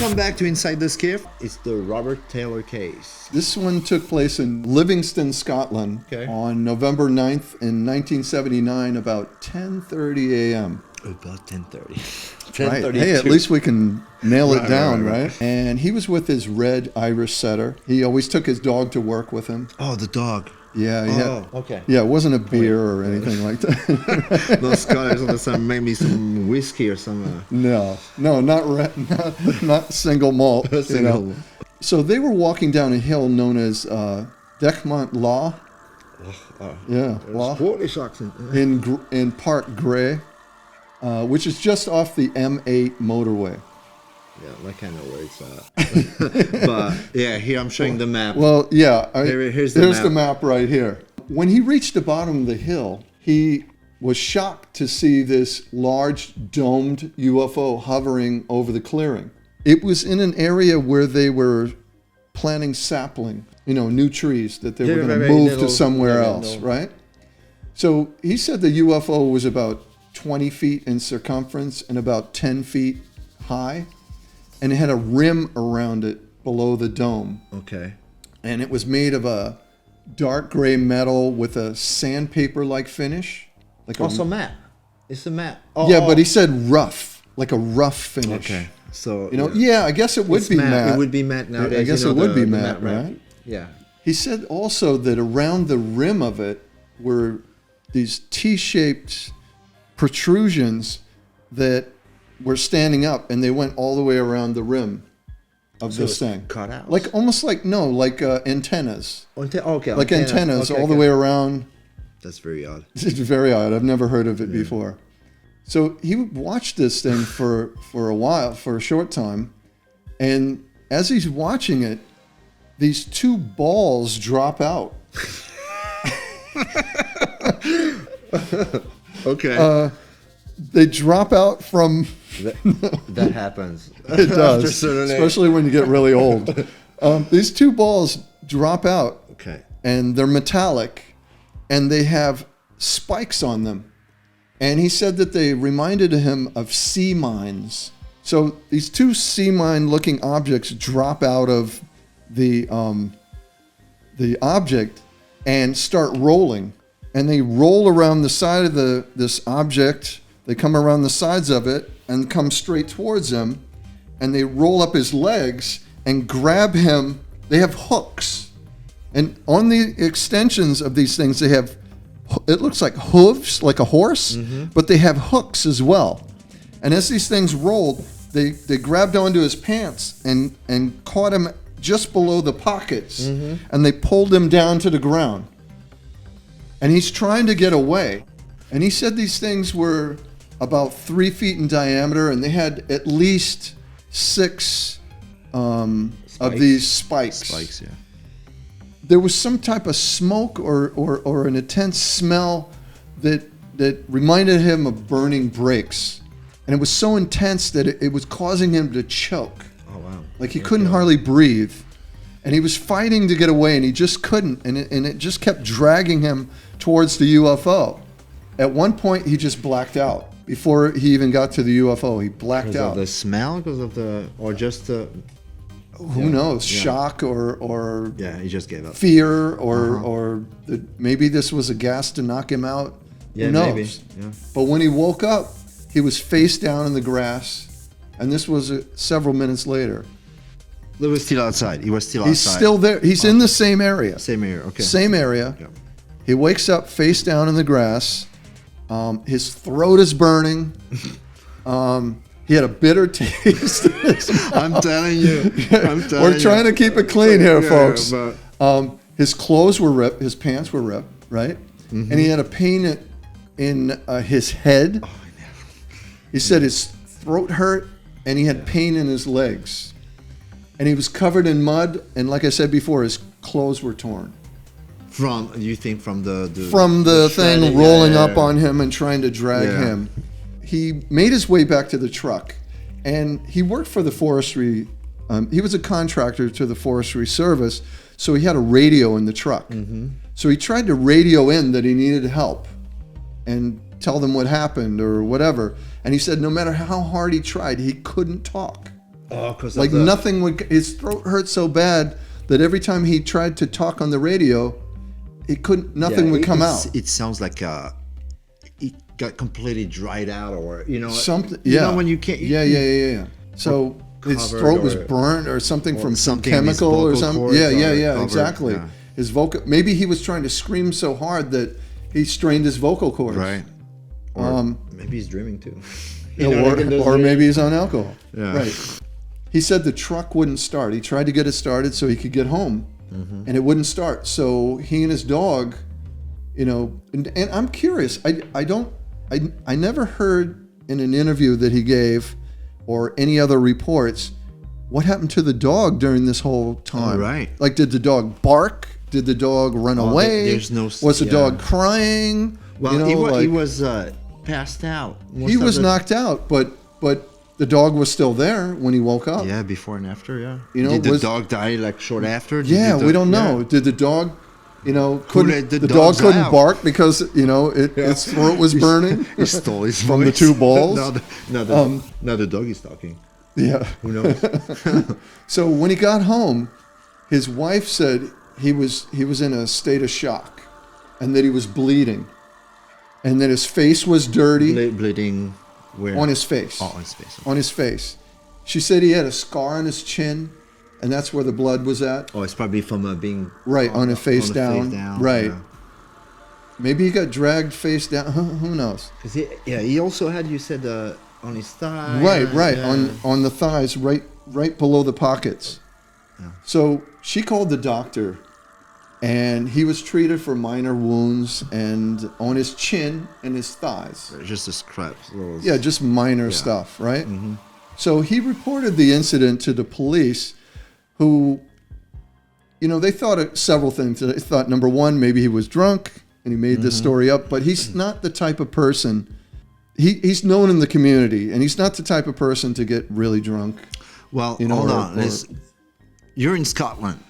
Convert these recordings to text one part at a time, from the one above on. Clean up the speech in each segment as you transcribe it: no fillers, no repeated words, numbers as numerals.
Welcome back to Inside the SCIF. It's the Robert Taylor case. This one took place in Livingston, Scotland on November 9th in 1979, about 10:30 a.m. About 10:30. Right. Hey, at least we can nail it down, right? And he was with his red Irish setter. He always took his dog to work with him. Oh, the dog. Yeah. Okay. Yeah, it wasn't a beer or anything like that. No Scottish on the side, maybe some whiskey or something. No, not single malt. Malt. So they were walking down a hill known as Dechmont Law. Law. Scottish accent. In Park Grey, which is just off the M8 motorway. Yeah, I kind of know where it's at. But yeah, here I'm showing the map. Well, yeah, here's the map right here. When he reached the bottom of the hill, he was shocked to see this large domed UFO hovering over the clearing. It was in an area where they were planting sapling, new trees that they were going to move to somewhere else, right? So he said the UFO was about 20 feet in circumference and about 10 feet high. And it had a rim around it below the dome. Okay. And it was made of a dark gray metal with a sandpaper-like finish. Also matte. It's a matte. But he said rough, like a rough finish. Okay. So I guess it would be matte. It would be matte nowadays. I guess it would be matte, right? Yeah. He said also that around the rim of it were these T-shaped protrusions that were standing up, and they went all the way around the rim of this thing. Cut out? Almost like antennas. Like antennas all the way around. That's very odd. It's very odd. I've never heard of it before. So he watched this thing for a while, for a short time, and as he's watching it, these two balls drop out. Okay. They drop out from... That happens. It does, especially when you get really old. These two balls drop out, and they're metallic, and they have spikes on them. And he said that they reminded him of sea mines. So these two sea mine-looking objects drop out of the object and start rolling. And they roll around the side of this object. They come around the sides of it and come straight towards him. And they roll up his legs and grab him. They have hooks. And on the extensions of these things, they have, it looks like hooves, like a horse, but they have hooks as well. And as these things rolled, they grabbed onto his pants and caught him just below the pockets. And they pulled him down to the ground. And he's trying to get away. And he said these things were about 3 feet in diameter, and they had at least 6 of these spikes. Spikes, yeah. There was some type of smoke or an intense smell that reminded him of burning brakes. And it was so intense that it was causing him to choke. Oh, wow. Like he couldn't hardly breathe. And he was fighting to get away, and he just couldn't. And it just kept dragging him towards the UFO. At one point, he just blacked out. Before he even got to the UFO, he blacked out. Because of the smell? Because of or just the... Who knows? Shock or he just gave up. Fear or maybe this was a gas to knock him out. Yeah, Who knows? maybe. Yeah. But when he woke up, he was face down in the grass, and this was several minutes later. He was still outside. He's still there. He's in the same area. Same area, okay. Same area. Yeah. He wakes up face down in the grass. His throat is burning. He had a bitter taste. I'm telling you. We're trying to keep it clean here, folks. His clothes were ripped. His pants were ripped, right? And he had a pain in his head. Oh, no. He said his throat hurt, and he had pain in his legs. And he was covered in mud, and like I said before, his clothes were torn. From the thing rolling up on him and trying to drag him. He made his way back to the truck, and he worked for the Forestry. He was a contractor to the Forestry Service, so he had a radio in the truck. So he tried to radio in that he needed help and tell them what happened or whatever. And he said no matter how hard he tried, he couldn't talk. Oh, because like nothing would. His throat hurt so bad that every time he tried to talk on the radio, it couldn't. Nothing would come out. It sounds like it got completely dried out, or something. You know when you can't. Yeah. So his throat was burnt or something from some chemical or something. Yeah, exactly. Yeah. His vocal. Maybe he was trying to scream so hard that he strained his vocal cords. Right. Or maybe he's dreaming too. Or maybe he's on alcohol. Yeah. Right. He said the truck wouldn't start. He tried to get it started so he could get home, and it wouldn't start. So he and his dog, and I'm curious. I never heard in an interview that he gave, or any other reports, what happened to the dog during this whole time. Right. Like, did the dog bark? Did the dog run away? There's no. Was the dog crying? Well, he was passed out. He was knocked out, but the dog was still there when he woke up. Yeah, before and after. Yeah. Did the dog die like short after? We don't know. Yeah. Did the dog? The dog couldn't bark because its throat was burning. He stole his from voice. The two balls. Now the dog is talking. Yeah. Who knows? So when he got home, his wife said he was in a state of shock, and that he was bleeding, and that his face was dirty. Bleeding where? On his face. Oh, on his face. Okay. On his face. She said he had a scar on his chin, and that's where the blood was at. Oh, it's probably from being on a face down. Right. Yeah. Maybe he got dragged face down. Who knows? He also had, you said, on his thigh. Right. Yeah. On the thighs, right below the pockets. Yeah. So she called the doctor, and he was treated for minor wounds and on his chin and his thighs. Just a scratch. Yeah, just minor stuff, right? Mm-hmm. So he reported the incident to the police, who, they thought of several things. They thought, number one, maybe he was drunk and he made this story up, but he's not the type of person. He's known in the community, and he's not the type of person to get really drunk. Well, hold on. You're in Scotland.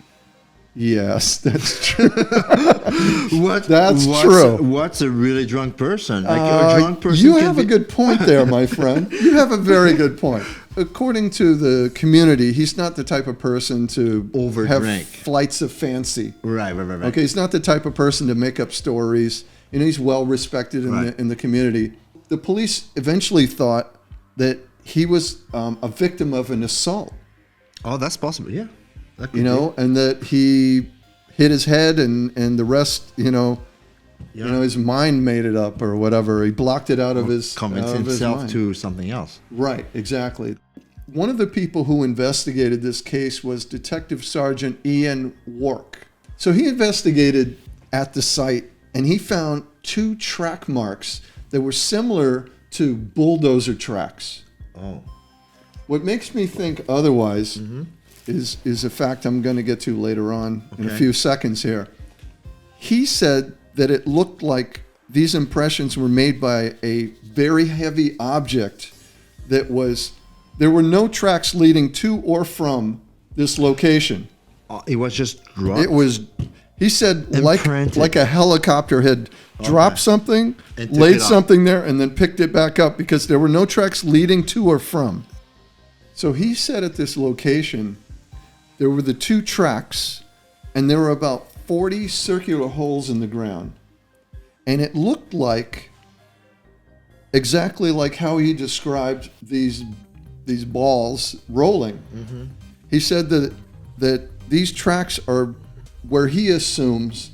Yes, that's true. That's true. What's a really drunk person? Like a drunk person. You have a good point there, my friend. You have a very good point. According to the community, he's not the type of person to have flights of fancy. Right. Okay, he's not the type of person to make up stories. He's well respected in the community. The police eventually thought that he was a victim of an assault. Oh, that's possible. Yeah. And that he hit his head, and the rest, his mind made it up or whatever. He blocked it out of his convinced himself to something else. Right, exactly. One of the people who investigated this case was Detective Sergeant Ian Wark. So he investigated at the site, and he found 2 track marks that were similar to bulldozer tracks. Oh. What makes me think otherwise is a fact I'm going to get to later on in a few seconds here. He said that it looked like these impressions were made by a very heavy object that there were no tracks leading to or from this location. It was just dropped? He said like a helicopter had dropped something, laid something there, and then picked it back up, because there were no tracks leading to or from. So he said at this location, there were the 2 tracks, and there were about 40 circular holes in the ground. And it looked exactly like how he described these balls rolling. Mm-hmm. He said that these tracks are where he assumes,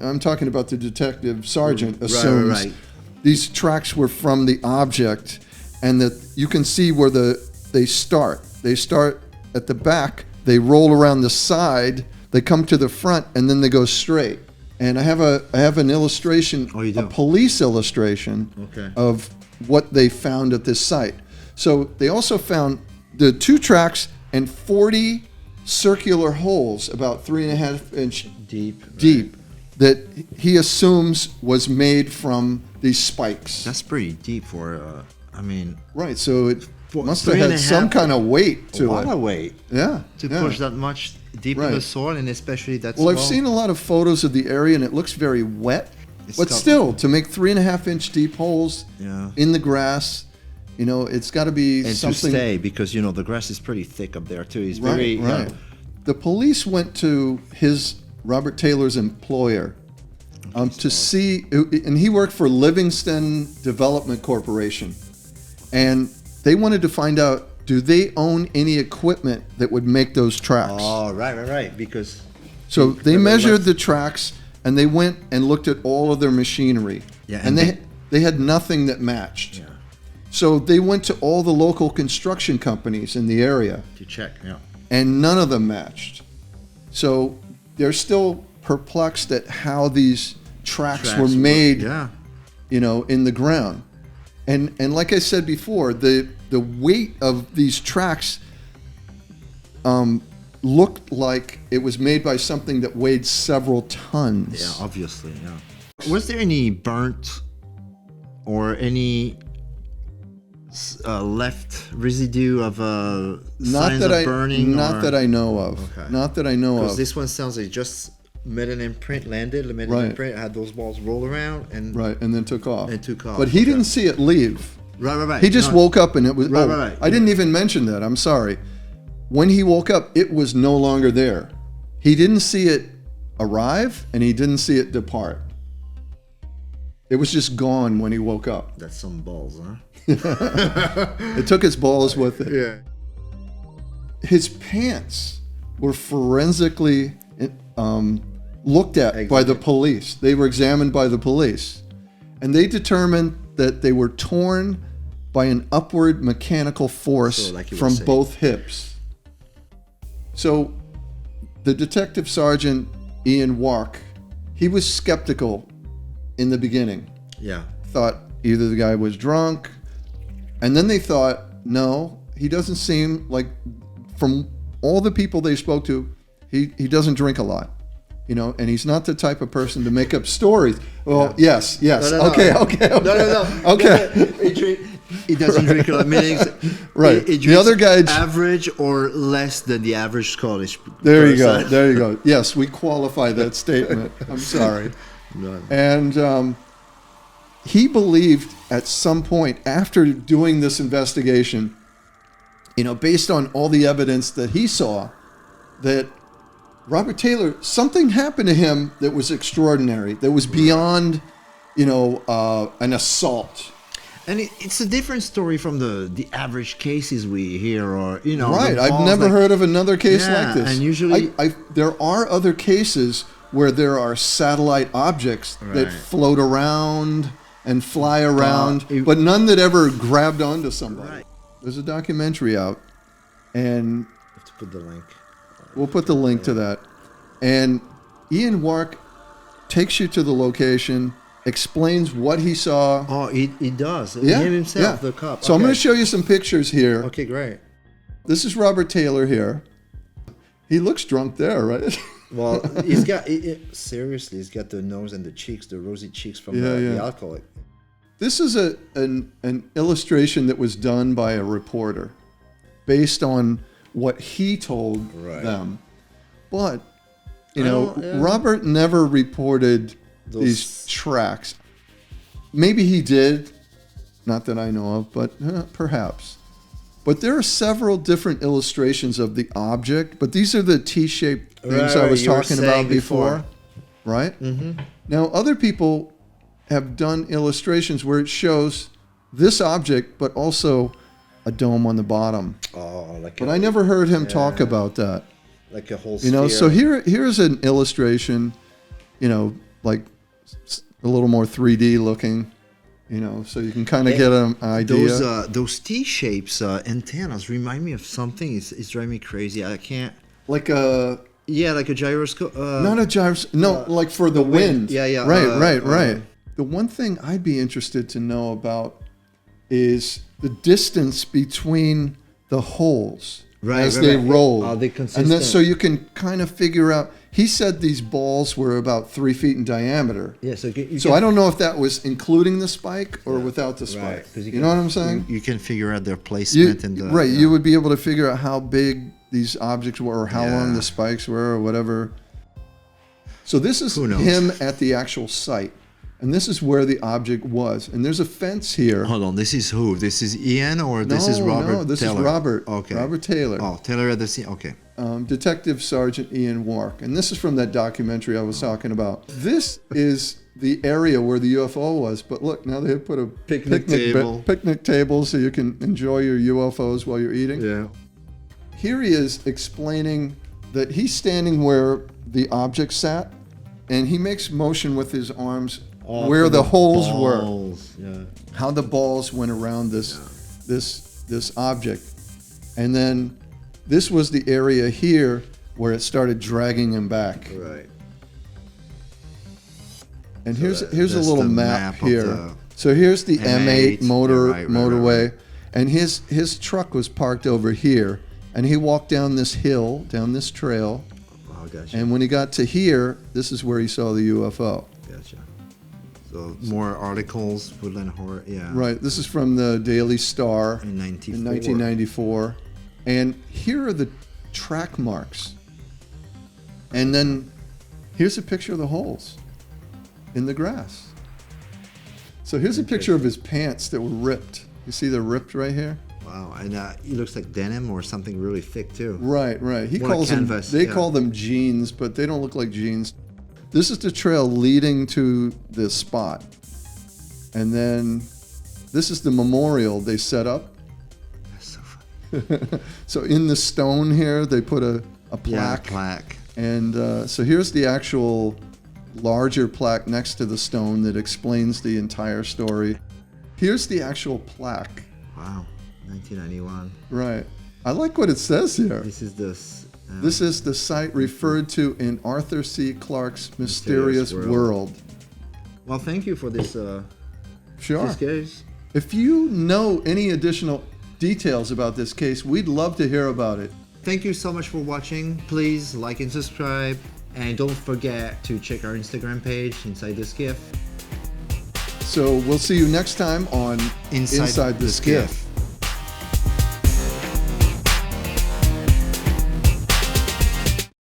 I'm talking about the detective sergeant assumes these tracks were from the object, and that you can see where they start. They start at the back, they roll around the side, they come to the front, and then they go straight. And I have an illustration, a police illustration of what they found at this site. So they also found the 2 tracks and 40 circular holes, about 3.5 inch deep, that he assumes was made from these spikes. That's pretty deep for, Right, so it must have had some kind of weight to it. A lot of weight. Yeah. To push that much deep in the soil, and especially that Well, I've seen a lot of photos of the area, and it looks very wet. But still, to make 3.5 inch deep holes in the grass, It's got to be And something. to stay, because, the grass is pretty thick up there, too. It's Right, very... right. The police went to Robert Taylor's employer to see, and he worked for Livingston Development Corporation, and they wanted to find out, do they own any equipment that would make those tracks? Oh, right, because... So they measured the tracks, and they went and looked at all of their machinery, Yeah, and they had nothing that matched. Yeah. So they went to all the local construction companies in the area, To check, yeah. and none of them matched. So they're still perplexed at how these tracks were made, Yeah. in the ground. And like I said before, the weight of these tracks looked like it was made by something that weighed several tons. Yeah, obviously, yeah. Was there any burnt or any left residue of signs of burning? Not that I know of. Okay. Not that I know Because of. this one sounds like just made an imprint, landed, made an imprint, had those balls roll around, and And then took off. But he didn't see it leave. Right. He just woke up and it was. Right. I didn't even mention that. I'm sorry. When he woke up, it was no longer there. He didn't see it arrive, and he didn't see it depart. It was just gone when he woke up. That's some balls, huh? It took his balls with it. Yeah. His pants were forensically looked at by the police. They were examined by the police, and they determined that they were torn by an upward mechanical force from both hips. So the detective sergeant, Ian Wark, he was skeptical in the beginning. Yeah. Thought either the guy was drunk, and then they thought, no, he doesn't seem like, from all the people they spoke to, he doesn't drink a lot, and he's not the type of person to make up stories. Well, yes. No. Okay. No. Okay. He doesn't drink a lot. Meaning, Right. He The other guy, average or less than the average Scottish There you person. go. There you go. Yes, we qualify that statement. I'm sorry. No. And he believed at some point after doing this investigation, based on all the evidence that he saw, that Robert Taylor, something happened to him that was extraordinary, that was beyond, an assault. And it's a different story from the average cases we hear, or Right. I've never heard of another case like this. And usually, there are other cases where there are satellite objects that float around and fly around, but none that ever grabbed onto somebody. Right. There's a documentary out, and I have to put the link. we'll put the link to that. And Ian Wark takes you to the location, explains what he saw. Oh, he does. Yeah, Him himself, yeah. the cop. So I'm going to show you some pictures here. Okay, great. This is Robert Taylor here. He looks drunk there, right? Well, he's got seriously. He's got the nose and the cheeks, the rosy cheeks from the alcohol. This is an illustration that was done by a reporter, based on what he told them. But Robert never reported these tracks. Maybe he did, not that I know of, but perhaps. But there are several different illustrations of the object, but these are the T-shaped things I was talking about before. Right? Mm-hmm. Now, other people have done illustrations where it shows this object, but also a dome on the bottom. Oh, but I never heard him talk about that. Like a whole sphere. So here's an illustration, like a little more 3D looking. So you can kind of get an idea. Those T-shapes antennas remind me of something. It's driving me crazy. I can't. Like a gyroscope. Not a gyroscope. No, like for the wind. Yeah. Right. The one thing I'd be interested to know about is the distance between the holes as they roll. Are they consistent? And then so you can kind of figure out. He said these balls were about 3 feet in diameter. Yeah, so I don't know if that was including the spike or without the spike. Right, you know what I'm saying? You can figure out their placement. You would be able to figure out how big these objects were or how long the spikes were or whatever. So this is him at the actual site. And this is where the object was. And there's a fence here. Hold on, this is who? This is Ian or this is Robert? No, this Taylor? is Robert. Okay. Robert Taylor. Oh, Taylor at the scene. Okay. Detective Sergeant Ian Wark. And this is from that documentary I was talking about. This is the area where the UFO was. But look, now they have put a picnic table so you can enjoy your UFOs while you're eating. Yeah. Here he is explaining that he's standing where the object sat, and he makes motion with his arms where the holes were. Yeah. How the balls went around this object. And then this was the area here where it started dragging him back. Right. And so here's a little map here. So here's the M8 motorway. Right. And his truck was parked over here. And he walked down this hill, down this trail. Oh, gotcha. And when he got to here, this is where he saw the UFO. Gotcha. So more articles, Woodland Horror, yeah. Right. This is from the Daily Star in 1994. And here are the track marks. And then here's a picture of the holes in the grass. So here's a picture of his pants that were ripped. You see they're ripped right here? Wow, and it looks like denim or something really thick too. Right. He calls them. They call them jeans, but they don't look like jeans. This is the trail leading to this spot, and then this is the memorial they set up. That's so funny. So in the stone here, they put a plaque. Yeah, plaque. And so here's the actual larger plaque next to the stone that explains the entire story. Here's the actual plaque. Wow. 1991. Right. I like what it says here. This is the site referred to in Arthur C. Clarke's Mysterious World. Well, thank you for this. Sure. This case. If you know any additional details about this case, we'd love to hear about it. Thank you so much for watching. Please like and subscribe, and don't forget to check our Instagram page, Inside the SCIF. So we'll see you next time on Inside the SCIF.